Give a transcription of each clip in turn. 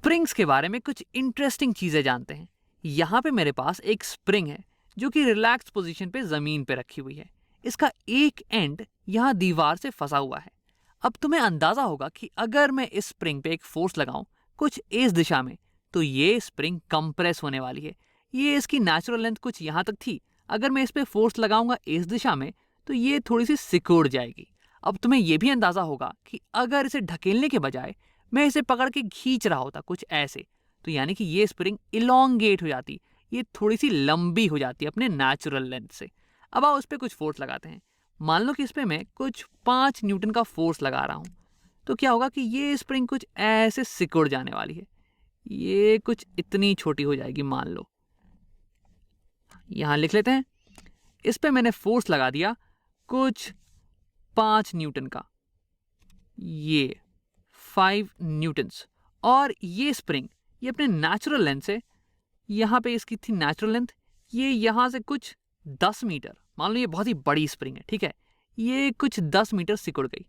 Springs के बारे में कुछ इंटरेस्टिंग चीजें जानते हैं। यहाँ पे मेरे पास एक स्प्रिंग है जो कि रिलैक्स पोजीशन पे जमीन पे रखी हुई है। इसका एक एंड यहाँ दीवार से फंसा हुआ है। अब तुम्हें अंदाजा होगा कि अगर मैं इस स्प्रिंग पे एक फोर्स लगाऊं कुछ इस दिशा में, तो ये स्प्रिंग कंप्रेस होने वाली है। ये इसकी नेचुरल लेंथ कुछ यहाँ तक थी। अगर मैं इस पे फोर्स लगाऊंगा इस दिशा में, तो ये थोड़ी सी सिकुड़ जाएगी। अब तुम्हें यह भी अंदाजा होगा कि अगर इसे ढकेलने के बजाय मैं इसे पकड़ के खींच रहा होता कुछ ऐसे, तो यानी कि ये स्प्रिंग इलोंगेट हो जाती, ये थोड़ी सी लंबी हो जाती है अपने नेचुरल लेंथ से। अब आओ उस पर कुछ फोर्स लगाते हैं। मान लो कि इस पे मैं कुछ 5 न्यूटन का फोर्स लगा रहा हूं, तो क्या होगा कि ये स्प्रिंग कुछ ऐसे सिकुड़ जाने वाली है। ये कुछ इतनी छोटी हो जाएगी मान लो। यहां लिख लेते हैं। इस पे मैंने फोर्स लगा दिया कुछ 5 न्यूटन का, ये 5 न्यूटन्स। और ये स्प्रिंग ये अपने नेचुरल लेंथ से, यहाँ पे इसकी थी नेचुरल लेंथ, ये यहाँ से कुछ 10 मीटर, मान लो ये बहुत ही बड़ी स्प्रिंग है, ठीक है, ये कुछ 10 मीटर सिकुड़ गई।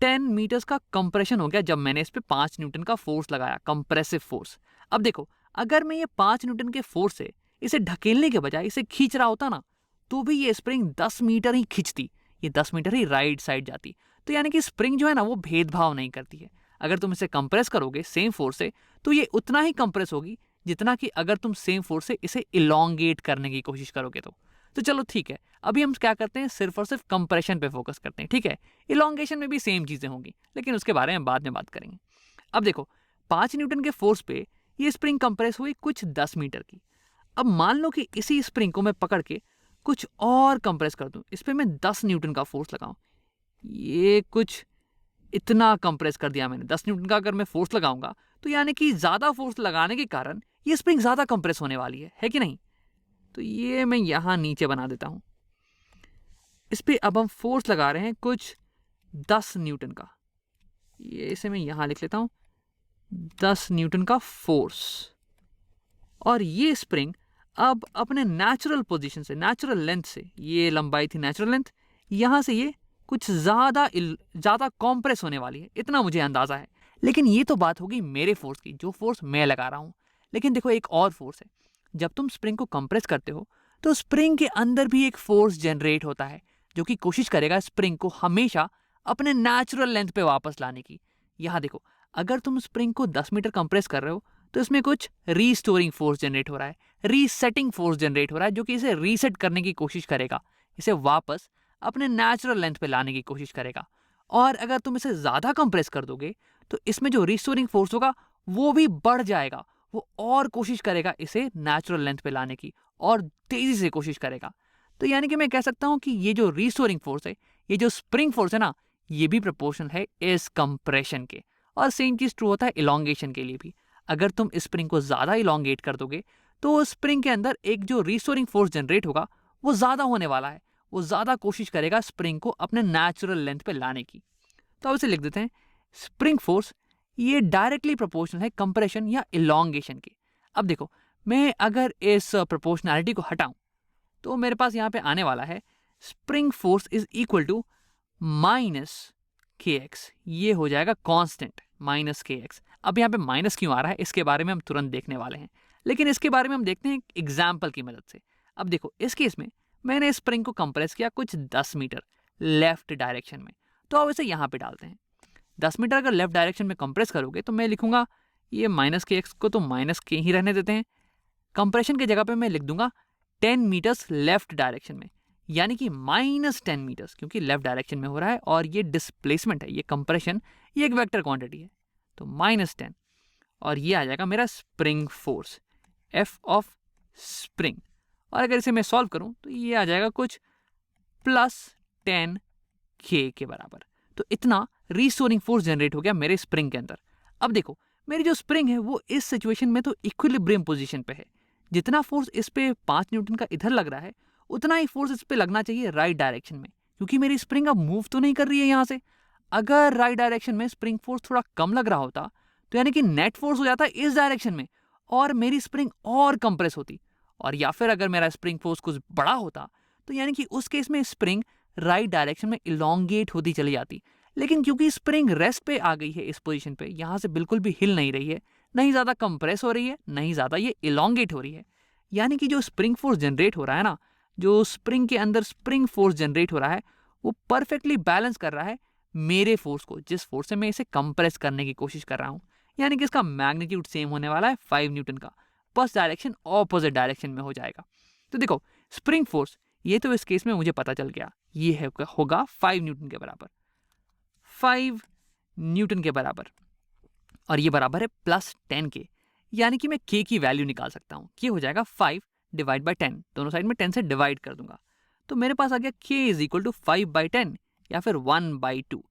10 मीटर्स का कंप्रेशन हो गया जब मैंने इस पे 5 न्यूटन का फोर्स लगाया, कंप्रेसिव फोर्स। अब देखो, अगर मैं ये 5 न्यूटन के फोर्स से इसे ढकेलने के बजाय इसे खींच रहा होता ना, तो भी ये स्प्रिंग 10 मीटर ही खींचती, ये 10 मीटर ही राइट साइड जाती। तो यानी कि स्प्रिंग जो है ना वो भेदभाव नहीं करती है। अगर तुम इसे कंप्रेस करोगे सेम फोर्स से, तो ये उतना ही कंप्रेस होगी जितना कि अगर तुम सेम फोर्स से इसे इलोंगेट करने की कोशिश करोगे तो चलो ठीक है, अभी हम क्या करते हैं, सिर्फ और सिर्फ कंप्रेशन पे फोकस करते हैं, ठीक है। इलोंगेशन में भी सेम चीजें होंगी, लेकिन उसके बारे में बाद में बात करेंगे। अब देखो, 5 न्यूटन के फोर्स पे ये स्प्रिंग कंप्रेस हुई कुछ 10 मीटर की। अब मान लो कि इसी स्प्रिंग को मैं पकड़ के कुछ और कंप्रेस कर दूं, इस पे मैं 10 न्यूटन का फोर्स लगाऊं, ये कुछ इतना कंप्रेस कर दिया मैंने। 10 न्यूटन का अगर मैं फोर्स लगाऊंगा, तो यानी कि ज्यादा फोर्स लगाने के कारण ये स्प्रिंग ज्यादा कंप्रेस होने वाली है कि नहीं। तो ये मैं यहां नीचे बना देता हूं। इस पे अब हम फोर्स लगा रहे हैं कुछ 10 न्यूटन का, ये इसे मैं यहां लिख लेता हूं, 10 न्यूटन का फोर्स। और ये स्प्रिंग अब अपने नेचुरल पोजीशन से, नेचुरल लेंथ से, ये लंबाई थी नेचुरल लेंथ, यहां से ये कुछ ज्यादा कॉम्प्रेस होने वाली है, इतना मुझे अंदाजा है। लेकिन ये तो बात होगी मेरे फोर्स की, जो फोर्स मैं लगा रहा हूं। लेकिन देखो, एक और फोर्स है। जब तुम स्प्रिंग को कंप्रेस करते हो, तो स्प्रिंग के अंदर भी एक फोर्स जनरेट होता है, जो कि कोशिश करेगा स्प्रिंग को हमेशा अपने नेचुरल लेंथ पे वापस लाने की। यहां देखो, अगर तुम स्प्रिंग को 10 मीटर कंप्रेस कर रहे हो, तो इसमें कुछ रीस्टोरिंग फोर्स जनरेट हो रहा है, रीसेटिंग फोर्स जनरेट हो रहा है, जो कि इसे रीसेट करने की कोशिश करेगा, इसे वापस अपने नेचुरल लेंथ पे लाने की कोशिश करेगा। और अगर तुम इसे ज्यादा कंप्रेस कर दोगे, तो इसमें जो रिस्टोरिंग फोर्स होगा वो भी बढ़ जाएगा, वो और कोशिश करेगा इसे नेचुरल लेंथ पे लाने की, और तेजी से कोशिश करेगा। तो यानी कि मैं कह सकता हूं कि ये जो रिस्टोरिंग फोर्स है, ये जो स्प्रिंग फोर्स है ना, ये भी प्रोपोर्शनल है इस कंप्रेशन के। और सेम चीज ट्रू होता है इलोंगेशन के लिए भी। अगर तुम स्प्रिंग को ज्यादा इलोंगेट कर दोगे, तो स्प्रिंग के अंदर एक जो रिस्टोरिंग फोर्स जनरेट होगा वो ज्यादा होने वाला है, वो ज्यादा कोशिश करेगा स्प्रिंग को अपने नेचुरल लेंथ पे लाने की। तो अब इसे लिख देते हैं, स्प्रिंग फोर्स ये डायरेक्टली प्रोपोर्शनल है कंप्रेशन या इलोंगेशन के। अब देखो, मैं अगर इस प्रोपोर्शनैलिटी को हटाऊं, तो मेरे पास यहां पे आने वाला है spring force is equal to minus k x, ये हो जाएगा कांस्टेंट माइनस के एक्स। अब यहाँ पे माइनस क्यों आ रहा है, इसके बारे में हम तुरंत देखने वाले हैं, लेकिन इसके बारे में हम देखते हैं एग्जाम्पल की मदद से। अब देखो, इस केस में मैंने स्प्रिंग को कंप्रेस किया कुछ 10 मीटर लेफ्ट डायरेक्शन में, तो अब इसे यहाँ पे डालते हैं। 10 मीटर अगर लेफ्ट डायरेक्शन में कंप्रेस करोगे, तो मैं लिखूंगा ये माइनस के एक्स को तो माइनस के ही रहने देते हैं। कंप्रेशन की जगह पे मैं लिख दूंगा 10 मीटर्स लेफ्ट डायरेक्शन में, यानी कि माइनस 10 मीटर्स, क्योंकि लेफ्ट डायरेक्शन में हो रहा है और ये डिस्प्लेसमेंट है, ये कंप्रेशन, ये एक वेक्टर क्वांटिटी है, तो -10। और ये आ जाएगा मेरा spring force, F of spring. और अगर इसे मैं सॉल्व करूं, तो ये आ जाएगा कुछ +10 के बराबर। तो इतना रीस्टोरिंग फोर्स जनरेट हो गया मेरे स्प्रिंग के अंदर। अब देखो, मेरी जो स्प्रिंग है वो इस सिचुएशन में तो इक्विलिब्रियम पोजीशन पे है। जितना फोर्स इस पे 5 न्यूटन का इधर लग रहा है, उतना ही फोर्स इस पे लगना चाहिए राइट डायरेक्शन में, क्योंकि मेरी स्प्रिंग अब मूव तो नहीं कर रही है यहाँ से। अगर राइट डायरेक्शन में स्प्रिंग फोर्स थोड़ा कम लग रहा होता, तो यानी कि नेट फोर्स हो जाता इस डायरेक्शन में, और मेरी स्प्रिंग और कंप्रेस होती। और या फिर अगर मेरा स्प्रिंग फोर्स कुछ बड़ा होता, तो यानी कि उस केस में स्प्रिंग राइट डायरेक्शन में इलोंगेट होती चली जाती। लेकिन क्योंकि स्प्रिंग रेस्ट पे आ गई है इस पोजीशन पे, यहाँ से बिल्कुल भी हिल नहीं रही है, नहीं ज़्यादा कंप्रेस हो रही है, नहीं ज़्यादा ये इलोंगेट हो रही है, यानी कि जो स्प्रिंग फोर्स जनरेट हो रहा है ना, जो स्प्रिंग के अंदर स्प्रिंग फोर्स जनरेट हो रहा है, वो परफेक्टली बैलेंस कर रहा है मेरे फोर्स को, जिस फोर्स से मैं इसे कंप्रेस करने की कोशिश कर रहा हूँ। यानी कि इसका मैग्नीट्यूड सेम होने वाला है 5 न्यूटन का, बस डायरेक्शन ऑपोजिट डायरेक्शन में हो जाएगा। तो देखो स्प्रिंग फोर्स, ये तो इस केस में मुझे पता चल गया, ये होगा 5 न्यूटन के बराबर, 5 न्यूटन के बराबर, और ये बराबर है +10 के, यानी कि मैं के की वैल्यू निकाल सकता हूँ। के हो जाएगा 5 डिवाइड बाई 10, दोनों साइड में 10 से डिवाइड कर दूंगा, तो मेरे पास आ गया के इज इक्वल टू 5/10 या फिर 1/2।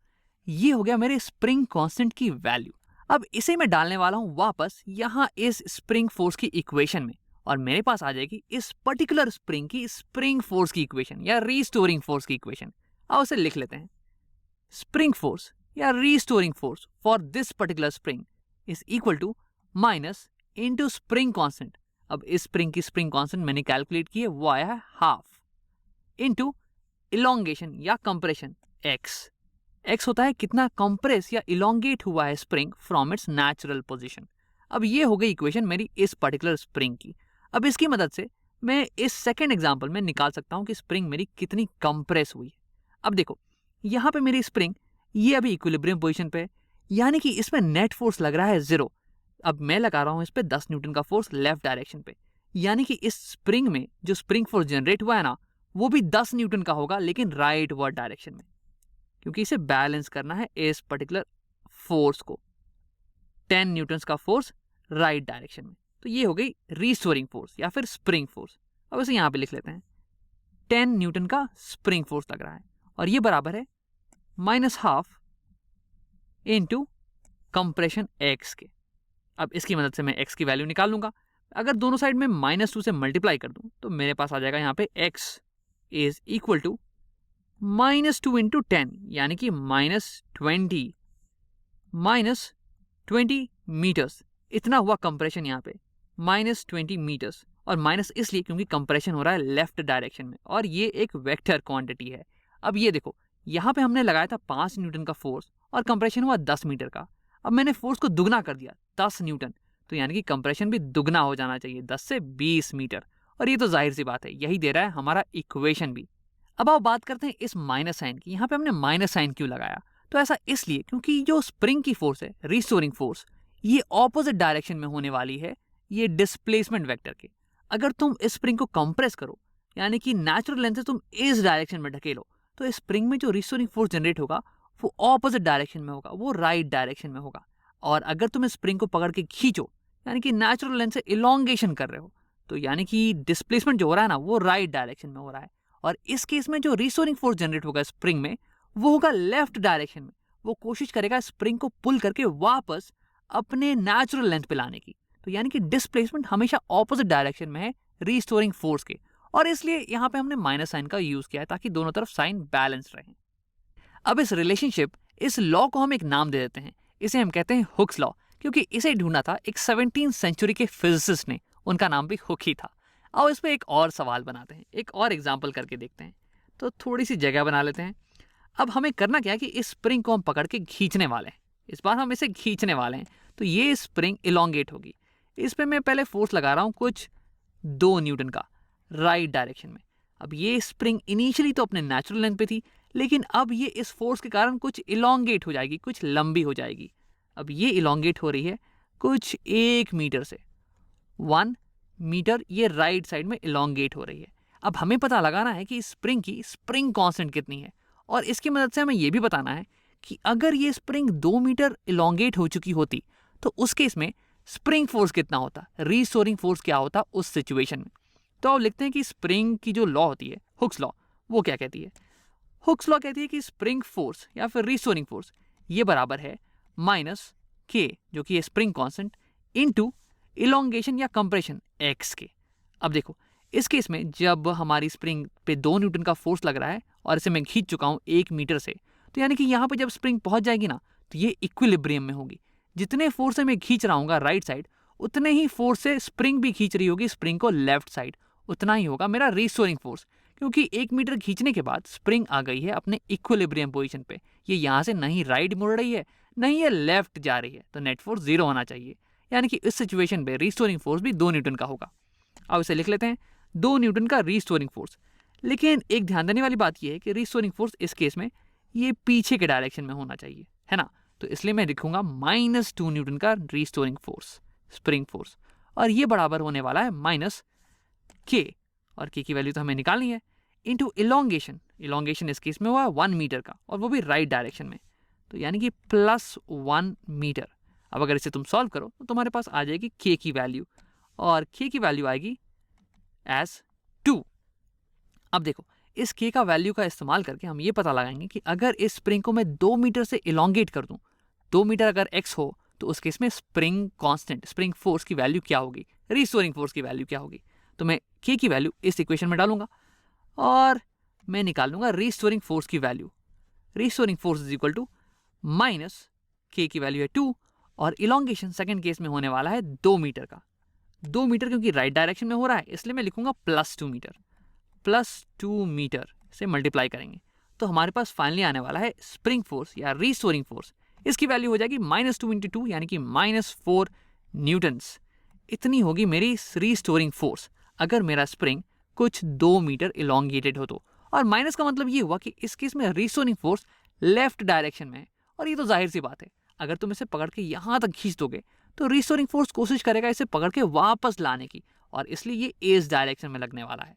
ये हो गया मेरे स्प्रिंग कांस्टेंट की वैल्यू। अब इसे मैं डालने वाला हूँ वापस यहाँ इस स्प्रिंग फोर्स की इक्वेशन में, और मेरे पास आ जाएगी इस पर्टिकुलर स्प्रिंग की स्प्रिंग फोर्स की इक्वेशन या रीस्टोरिंग फोर्स की इक्वेशन। अब उसे लिख लेते हैं। स्प्रिंग फोर्स या restoring force for this particular spring is equal to minus into spring constant. अब इस स्प्रिंग की स्प्रिंग कांस्टेंट मैंने कैलकुलेट की है, वो आया है हाफ, इनटू इलोंगेशन या कंप्रेशन एक्स। एक्स होता है कितना कंप्रेस या इलोंगेट हुआ है spring from its natural position. अब ये हो गई इक्वेशन मेरी इस पर्टिकुलर स्प्रिंग की। अब इसकी मदद से मैं इस सेकेंड एग्जाम्पल में निकाल सकता हूं कि स्प्रिंग मेरी कितनी कंप्रेस हुई है। अब देखो यहाँ पे मेरी स्प्रिंग ये अभी इक्विलिब्रियम पोजीशन पे है, यानी कि इसमें नेट फोर्स लग रहा है 0। अब मैं लगा रहा हूं इस पे 10 न्यूटन का फोर्स लेफ्ट डायरेक्शन पे, यानी कि इस स्प्रिंग में जो स्प्रिंग फोर्स जनरेट हुआ है ना, वो भी 10 न्यूटन का होगा, लेकिन राइट वर्ड डायरेक्शन में, क्योंकि इसे बैलेंस करना है इस पर्टिकुलर फोर्स को, 10 न्यूटन का फोर्स राइट डायरेक्शन में। तो ये हो गई रीस्टोरिंग फोर्स या फिर स्प्रिंग फोर्स। अब इसे यहां पे लिख लेते हैं, 10 न्यूटन का स्प्रिंग फोर्स लग रहा है, और ये बराबर है -12 इनटू कंप्रेशन एक्स के। अब इसकी मदद से मैं एक्स की वैल्यू निकाल लूंगा। अगर दोनों साइड में -2 से मल्टीप्लाई कर दूं तो मेरे पास आ जाएगा यहाँ पे x is equal to -2 into 10, यानी कि -20 मीटर्स। इतना हुआ कंप्रेशन यहाँ पे, -20 मीटर्स, और माइनस इसलिए क्योंकि कंप्रेशन हो रहा है लेफ्ट डायरेक्शन में, और ये एक वेक्टर क्वांटिटी है। अब ये देखो यहाँ पे हमने लगाया था 5 न्यूटन का फोर्स और कंप्रेशन हुआ 10 मीटर का। अब मैंने फोर्स को दुगना कर दिया 10 न्यूटन, तो यानी कि कंप्रेशन भी दुगना हो जाना चाहिए, 10 से 20 मीटर। और ये तो जाहिर सी बात है, यही दे रहा है हमारा इक्वेशन भी। अब आप बात करते हैं इस माइनस साइन की। यहाँ पे हमने माइनस साइन क्यों लगाया? तो ऐसा इसलिए क्योंकि जो स्प्रिंग की फोर्स है, रिस्टोरिंग फोर्स, ये ऑपोजिट डायरेक्शन में होने वाली है ये डिस्प्लेसमेंट वेक्टर के। अगर तुम इस स्प्रिंग को कंप्रेस करो, यानी कि नेचुरल लेंथ से तुम इस डायरेक्शन में ढकेलो, तो इस स्प्रिंग में जो रिस्टोरिंग फोर्स जनरेट होगा वो ऑपोजिट डायरेक्शन में होगा, वो राइट डायरेक्शन में होगा। और अगर तुम इस स्प्रिंग को पकड़ के खींचो, यानी कि नेचुरल लेंथ से इलोंगेशन कर रहे हो, तो यानी कि डिस्प्लेसमेंट जो हो रहा है ना, वो राइट डायरेक्शन में हो रहा है। और इस केस में जो रिस्टोरिंग फोर्स जनरेट होगा स्प्रिंग में, वो होगा लेफ्ट डायरेक्शन में। वो कोशिश करेगा स्प्रिंग को पुल करके वापस अपने नेचुरल लेंथ पे लाने की। तो यानी कि डिस्प्लेसमेंट हमेशा ऑपोजिट डायरेक्शन में है रिस्टोरिंग फोर्स के, और इसलिए यहाँ पे हमने माइनस साइन का यूज किया है ताकि दोनों तरफ साइन बैलेंस रहे। अब इस रिलेशनशिप, इस लॉ को हम एक नाम दे देते हैं, इसे हम कहते हैं हुक्स लॉ, क्योंकि इसे ढूंढा था एक 17वीं सेंचुरी के फिजिसिस्ट ने, उनका नाम भी हुक ही था। और इस पर एक और सवाल बनाते हैं, एक और एग्जाम्पल करके देखते हैं। तो थोड़ी सी जगह बना लेते हैं। अब हमें करना क्या है कि इस स्प्रिंग को हम पकड़ के खींचने वाले हैं। इस बार हम इसे खींचने वाले हैं, तो ये स्प्रिंग इलोंगेट होगी। इस पर मैं पहले फोर्स लगा रहा हूँ कुछ 2 न्यूटन का राइट डायरेक्शन में। अब ये स्प्रिंग इनिशियली तो अपने नेचुरल लेंथ पे थी, लेकिन अब ये इस फोर्स के कारण कुछ इलोंगेट हो जाएगी, कुछ लंबी हो जाएगी। अब ये इलोंगेट हो रही है कुछ 1 मीटर से, 1 मीटर ये राइट साइड में इलोंगेट हो रही है। अब हमें पता लगाना है कि स्प्रिंग की स्प्रिंग कांस्टेंट कितनी है, और इसकी मदद से हमें यह भी बताना है कि अगर ये स्प्रिंग 2 मीटर इलोंगेट हो चुकी होती तो उस केस में स्प्रिंग फोर्स कितना होता, रीस्टोरिंग फोर्स क्या होता उस सिचुएशन में। तो अब लिखते हैं कि स्प्रिंग की जो लॉ होती है, हुक्स लॉ, वो क्या कहती है? हुक्स लॉ कहती है कि स्प्रिंग फोर्स या फिर रीस्टोरिंग फोर्स ये बराबर है माइनस के, जो कि स्प्रिंग कांस्टेंट, इनटू इलोंगेशन या कंप्रेशन एक्स के। अब देखो इस केस में जब हमारी स्प्रिंग पे 2 न्यूटन का फोर्स लग रहा है और इसे मैं खींच चुका हूं 1 मीटर से, तो यानी कि यहाँ पे जब स्प्रिंग पहुंच जाएगी ना, तो ये इक्विलिब्रियम में होगी। जितने फोर्स से मैं खींच रहा हूँ राइट साइड, उतने ही फोर्स से स्प्रिंग भी खींच रही होगी स्प्रिंग को लेफ्ट साइड, उतना ही होगा मेरा रीस्टोरिंग फोर्स, क्योंकि 1 मीटर खींचने के बाद स्प्रिंग आ गई है अपने इक्विलिब्रियम पोजीशन पे। ये यहाँ से नहीं राइट मुड़ रही है, नहीं ये लेफ्ट जा रही है, तो नेट फोर्स 0 होना चाहिए। यानी कि इस सिचुएशन पे रिस्टोरिंग फोर्स भी 2 न्यूटन का होगा। अब इसे लिख लेते हैं, 2 न्यूटन का रिस्टोरिंग फोर्स। लेकिन एक ध्यान देने वाली बात यह है कि रिस्टोरिंग फोर्स इस केस में ये पीछे के डायरेक्शन में होना चाहिए, है ना। तो इसलिए मैं लिखूंगा -2 न्यूटन का रिस्टोरिंग फोर्स, स्प्रिंग फोर्स, और ये बराबर होने वाला है माइनस के, और के की वैल्यू तो हमें निकालनी है, इंटू इलोंगेशन। इलोंगेशन इस केस में हुआ 1 मीटर का, और वो भी राइट डायरेक्शन में, तो यानी कि +1 मीटर। अब अगर इसे तुम सॉल्व करो तो तुम्हारे पास आ जाएगी के की वैल्यू, और के की वैल्यू आएगी एज 2। अब देखो, इस के का वैल्यू का इस्तेमाल करके हम ये पता लगाएंगे कि अगर इस स्प्रिंग को मैं 2 मीटर से इलोंगेट कर दूं, 2 मीटर अगर x हो, तो उस केस में स्प्रिंग कांस्टेंट, स्प्रिंग फोर्स की वैल्यू क्या होगी, रिस्टोरिंग फोर्स की वैल्यू क्या होगी। तो मैं के की वैल्यू इस इक्वेशन में डालूंगा और मैं निकाल लूंगा रिस्टोरिंग फोर्स की value. Restoring force is equal to minus k की वैल्यू है 2, और इलोंगेशन सेकंड केस में होने वाला है 2 मीटर का। 2 मीटर क्योंकि राइट डायरेक्शन में हो रहा है, इसलिए मैं लिखूंगा +2 मीटर। +2 मीटर से मल्टीप्लाई करेंगे तो हमारे पास फाइनली आने वाला है स्प्रिंग फोर्स या रिस्टोरिंग फोर्स। इसकी वैल्यू हो जाएगी -2 × 2 यानी कि -4 न्यूटन्स। इतनी होगी मेरी रिस्टोरिंग फोर्स अगर मेरा स्प्रिंग कुछ 2 मीटर इलोंगेटेड हो तो। और माइनस का मतलब ये हुआ कि इस केस में रिस्टोरिंग फोर्स लेफ्ट डायरेक्शन में है, और ये तो जाहिर सी बात है, अगर तुम इसे पकड़ के यहाँ तक खींच दोगे तो रिस्टोरिंग फोर्स कोशिश करेगा इसे पकड़ के वापस लाने की, और इसलिए ये इस डायरेक्शन में लगने वाला है।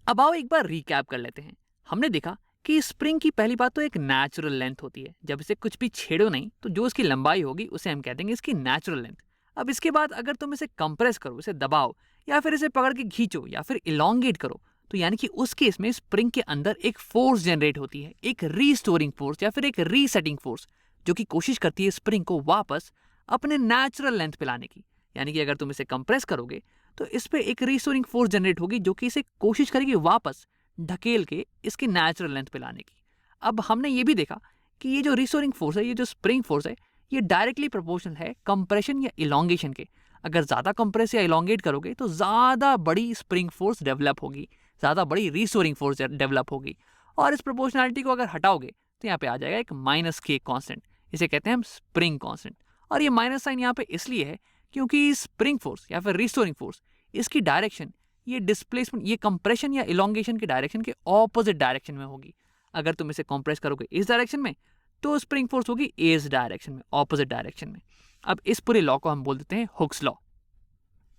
अब आओ एक बार रिकैप कर लेते हैं। हमने देखा कि स्प्रिंग की पहली बात तो एक नेचुरल लेंथ होती है, जब इसे कुछ भी छेड़ो नहीं तो जो इसकी लंबाई होगी उसे हम कह देंगे इसकी नेचुरल लेंथ। अब इसके बाद अगर तुम इसे कंप्रेस करो, इसे दबाओ, या फिर इसे पकड़ के खींचो, या फिर इलोंगेट करो, तो यानी कि उस केस में स्प्रिंग के अंदर एक फोर्स जनरेट होती है, एक रीस्टोरिंग फोर्स या फिर एक रीसेटिंग फोर्स, जो कि कोशिश करती है स्प्रिंग को वापस अपने नेचुरल लेंथ पे लाने की। यानी कि अगर तुम इसे कंप्रेस करोगे तो इस पे एक रीस्टोरिंग फोर्स जनरेट होगी जो कि इसे कोशिश करेगी वापस ढकेल के इसकी नेचुरल लेंथ पे लाने की। अब हमने ये भी देखा कि ये जो रीस्टोरिंग फोर्स है, ये जो स्प्रिंग फोर्स है, ये डायरेक्टली प्रोपोर्शनल है कंप्रेशन या इलोंगेशन के। अगर ज़्यादा कंप्रेस या इलोंगेट करोगे तो ज़्यादा बड़ी स्प्रिंग फोर्स डेवलप होगी, ज़्यादा बड़ी रीस्टोरिंग फोर्स डेवलप होगी, और इस प्रोपोर्शनैलिटी को अगर हटाओगे तो यहाँ पे आ जाएगा एक -k कांस्टेंट, इसे कहते हैं हम स्प्रिंग कांस्टेंट। और ये माइनस साइन यहाँ पे इसलिए है क्योंकि स्प्रिंग फोर्स या फिर रिस्टोरिंग फोर्स, इसकी डायरेक्शन ये डिस्प्लेसमेंट, ये कंप्रेशन या इलोंगेशन के डायरेक्शन के ऑपोजिट डायरेक्शन में होगी। अगर तुम इसे कंप्रेस करोगे इस डायरेक्शन में तो स्प्रिंग फोर्स होगी इस डायरेक्शन में, ऑपोजिट डायरेक्शन में। अब इस पूरे लॉ को हम बोल देते हैं हुक्स लॉ।